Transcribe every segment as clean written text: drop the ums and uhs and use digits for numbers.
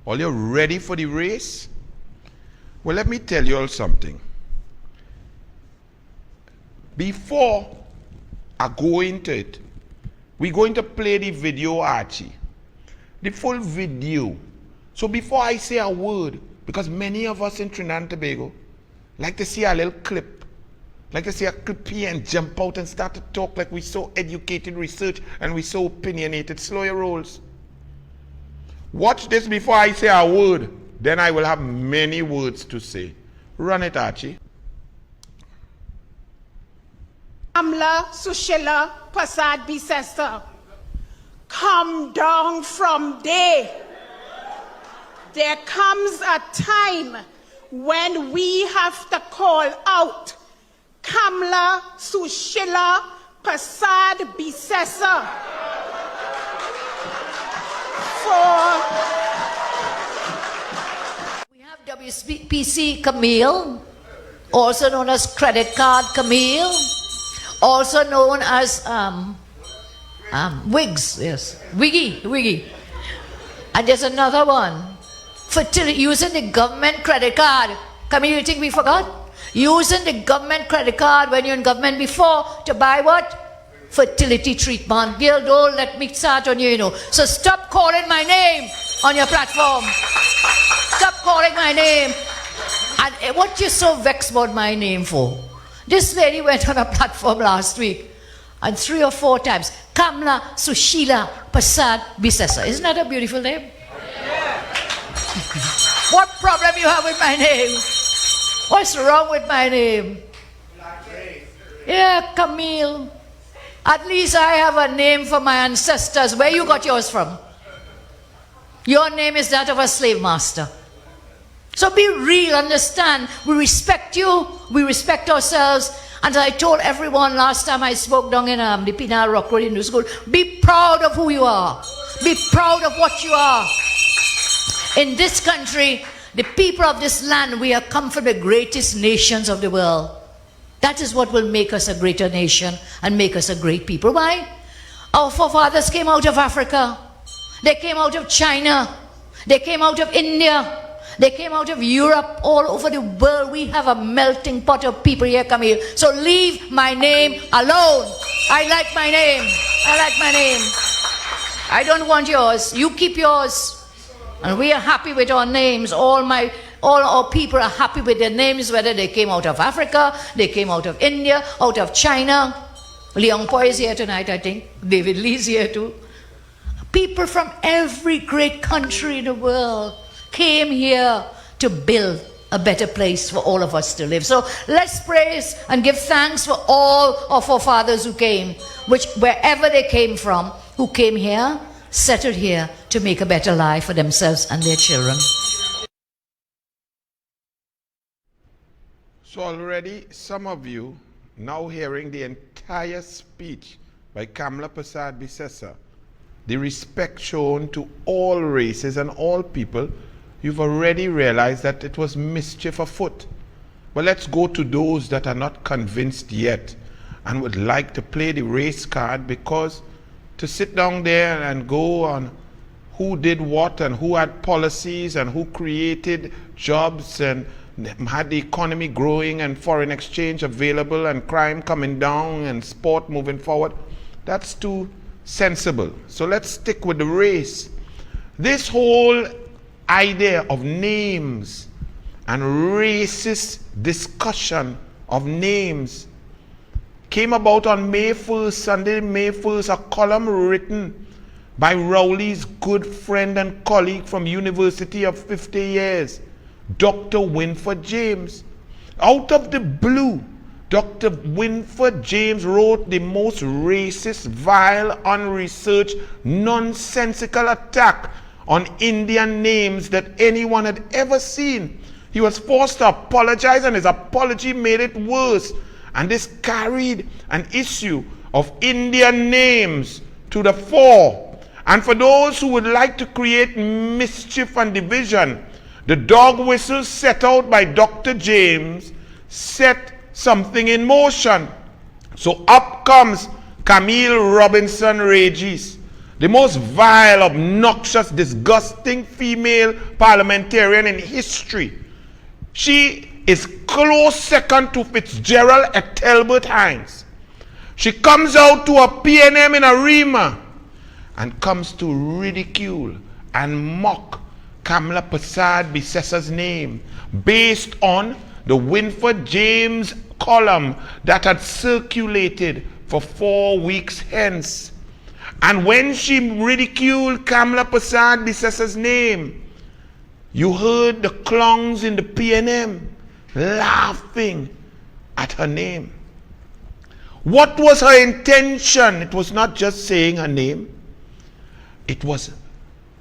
All you ready for the race? Well, let me tell you all something. Before I go into it, we're going to play the video, Archie. The full video. So before I say a word, because many of us in Trinidad and Tobago like to see a little clip, like to see a clip here and jump out and start to talk like we're so educated, research, and we're so opinionated. Slow your rolls. Watch this before I say a word. Then I will have many words to say. Run it, Archie. Amla Sushila Pasad Bisesta. Come down from there. There comes a time when we have to call out Kamla Sushila Pasad Bisesa for we have WPC Camille, also known as Credit Card Camille, also known as Wigs, yes, Wiggy. And there's another one. Using the government credit card. Camille, you think we forgot? Using the government credit card when you're in government before to buy what? Fertility treatment. Girl, don't let me start on you, you know. So stop calling my name on your platform. Stop calling my name. And what you so vexed about my name for? This lady went on a platform last week and 3 or 4 times. Kamla Sushila Pasad Bisesa. Isn't that a beautiful name? What problem you have with my name? What's wrong with my name? Yeah, Camille. At least I have a name for my ancestors. Where you got yours from? Your name is that of a slave master. So be real, understand. We respect you. We respect ourselves. And I told everyone last time I spoke down in the Pinal Rock Road Hindu School, be proud of who you are. Be proud of what you are. In this country, the people of this land, we have come from the greatest nations of the world. That is what will make us a greater nation and make us a great people. Why? Our forefathers came out of Africa. They came out of China. They came out of India. They came out of Europe. All over the world, we have a melting pot of people here. Come here. So leave my name alone. I like my name. I like my name. I don't want yours. You keep yours. And we are happy with our names. All our people are happy with their names, whether they came out of Africa, they came out of India, out of China. Leon Po is here tonight, I think. David Lee's here too. People from every great country in the world came here to build a better place for all of us to live. So let's praise and give thanks for all of our fathers who came, wherever they came from, who came here, settled here to make a better life for themselves and their children. So already some of you now hearing the entire speech by Kamla Pasad Bisesa, the respect shown to all races and all people, you've already realized that it was mischief afoot. But let's go to those that are not convinced yet and would like to play the race card, because to sit down there and go on who did what and who had policies and who created jobs and had the economy growing and foreign exchange available and crime coming down and sport moving forward, that's too sensible. So let's stick with the race. This whole idea of names and racist discussion of names came about on May 1st, Sunday, May 1st, a column written by Rowley's good friend and colleague from University of 50 years, Dr. Winford James. Out of the blue, Dr. Winford James wrote the most racist, vile, unresearched, nonsensical attack on Indian names that anyone had ever seen. He was forced to apologize, and his apology made it worse. And this carried an issue of Indian names to the fore. And for those who would like to create mischief and division, the dog whistle set out by Dr. James set something in motion. So up comes Camille Robinson Regis, the most vile, obnoxious, disgusting female parliamentarian in history. She is close second to Fitzgerald at Talbot Hines. She comes out to a PNM in Arima and comes to ridicule and mock Kamala Prasad Bisessa's name based on the Winford James column that had circulated for 4 weeks hence. And when she ridiculed Kamala Prasad Bisessa's name, you heard the clowns in the PNM laughing at her name. What was her intention? It was not just saying her name. It was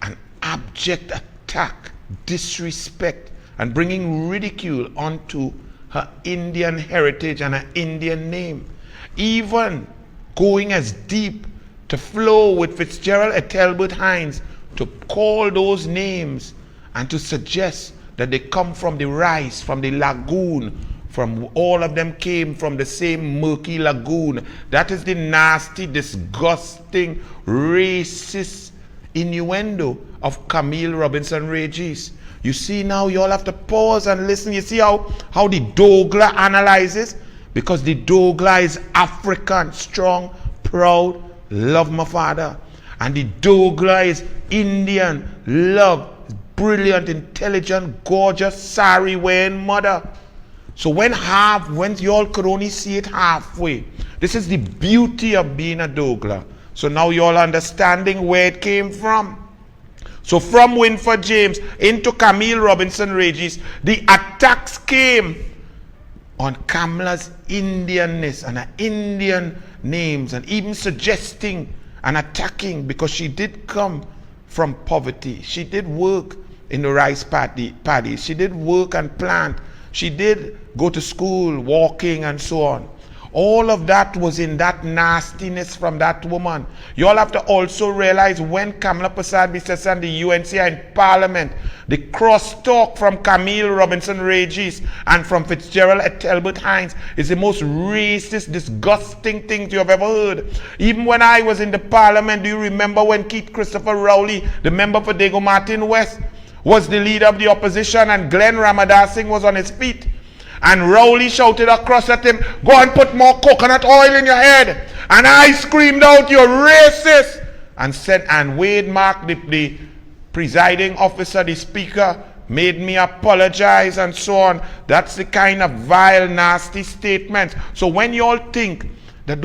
an abject attack, disrespect, and bringing ridicule onto her Indian heritage and her Indian name. Even going as deep to flow with Fitzgerald at Talbot Hines to call those names and to suggest that they come from the rice, from the lagoon, from all of them came from the same murky lagoon. That is the nasty, disgusting, racist innuendo of Camille Robinson Regis. You see now, you all have to pause and listen. You see how the Douglas analyzes? Because the Douglas is African, strong, proud, love my father. And the Douglas is Indian, love, brilliant, intelligent, gorgeous, sari-wearing mother. So when you all could only see it halfway. This is the beauty of being a Douglas. So now you all understanding where it came from. So from Winford James into Camille Robinson Regis, the attacks came on Kamala's Indianness and her Indian names, and even suggesting and attacking, because she did come from poverty. She did work in the rice paddies. She did work and plant. She did go to school, walking and so on. All of that was in that nastiness from that woman. You all have to also realize when Kamala Prasad Bisessa and the UNC are in Parliament, the crosstalk from Camille Robinson Regis and from Fitzgerald at Talbot Hines is the most racist, disgusting things you have ever heard. Even when I was in the Parliament, do you remember when Keith Christopher Rowley, the member for Dago Martin West, was the leader of the opposition and Glenn Ramadar Singh was on his feet? And Rowley shouted across at him, "Go and put more coconut oil in your head." And I screamed out, "You're racist!" And Wade Mark, the presiding officer, the speaker, made me apologize and so on. That's the kind of vile, nasty statements. So when you all think that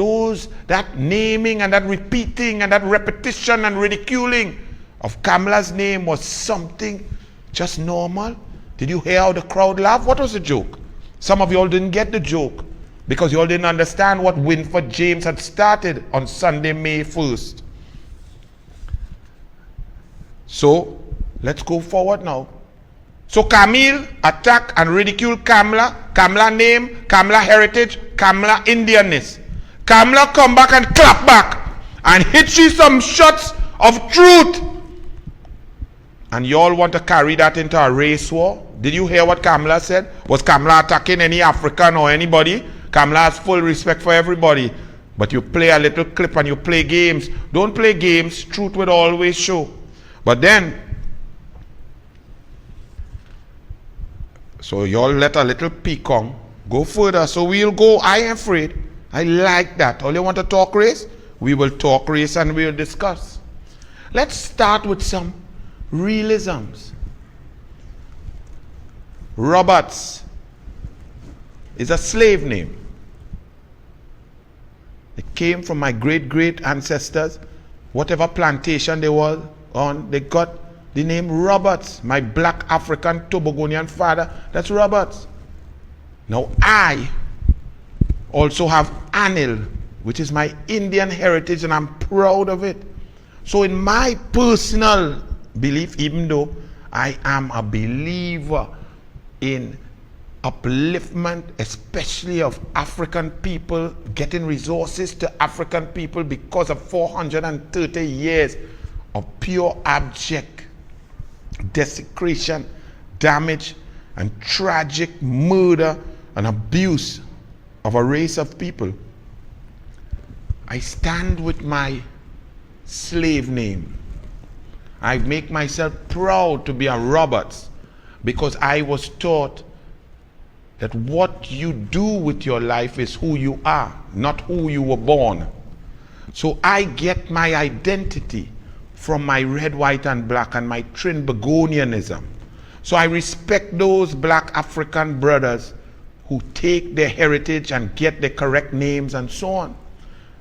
that naming and that repeating and that repetition and ridiculing of Kamala's name was something just normal, did you hear how the crowd laughed? What was the joke? Some of you all didn't get the joke because you all didn't understand what Winford James had started on Sunday, May 1st. So, let's go forward now. So Camille attack and ridicule Kamala, Kamala name, Kamala heritage, Kamala Indianness. Kamala come back and clap back and hit you some shots of truth. And you all want to carry that into a race war? Did you hear what Kamala said? Was Kamala attacking any African or anybody? Kamala has full respect for everybody. But you play a little clip and you play games. Don't play games. Truth will always show. But then, so you all let a little peacock go further. So we'll go, I am afraid. I like that. All you want to talk race? We will talk race and we'll discuss. Let's start with some realisms. Roberts is a slave name. It came from my great ancestors. Whatever plantation they were on, they got the name Roberts. My black African Tobagonian father, that's Roberts. Now I also have Anil, which is my Indian heritage, and I'm proud of it. So in my personal belief, even though I am a believer in upliftment, especially of African people, getting resources to African people because of 430 years of pure abject desecration, damage, and tragic murder and abuse of a race of people. I stand with my slave name. I make myself proud to be a Roberts because I was taught that what you do with your life is who you are, not who you were born. So I get my identity from my red, white, and black and my Trinbagonianism. So I respect those black African brothers who take their heritage and get the correct names and so on.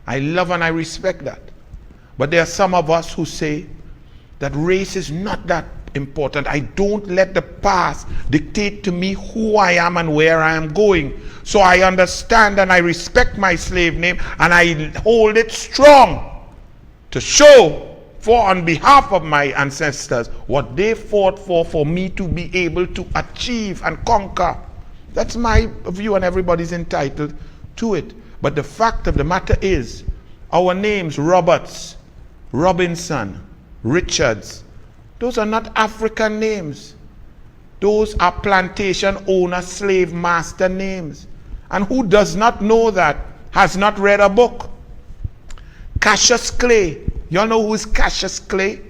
I love and I respect that. But there are some of us who say that race is not that important. I don't let the past dictate to me who I am and where I am going. So I understand and I respect my slave name and I hold it strong to show for on behalf of my ancestors what they fought for me to be able to achieve and conquer. That's my view and everybody's entitled to it. But the fact of the matter is our names, Roberts, Robinson, Richards, those are not African names. Those are plantation owner, slave master names. And who does not know that has not read a book. Cassius Clay. Y'all know who is Cassius Clay?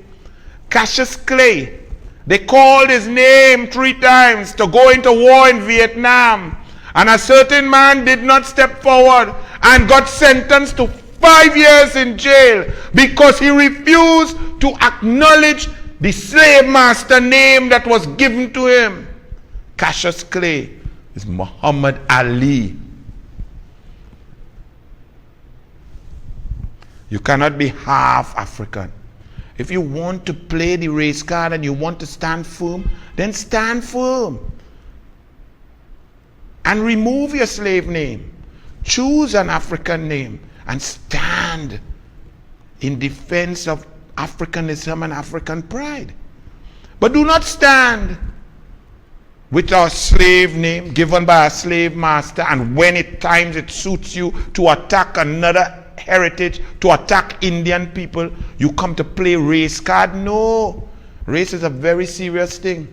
Cassius Clay. They called his name 3 times to go into war in Vietnam. And a certain man did not step forward and got sentenced to 5 years in jail because he refused to acknowledge the slave master name that was given to him. Cassius Clay is Muhammad Ali. You cannot be half African. If you want to play the race card and you want to stand firm, then stand firm. And remove your slave name. Choose an African name and stand in defense of Africanism and African pride. But do not stand with our slave name given by a slave master, and when at times it suits you to attack another heritage, to attack Indian people, you come to play race card. No. Race is a very serious thing.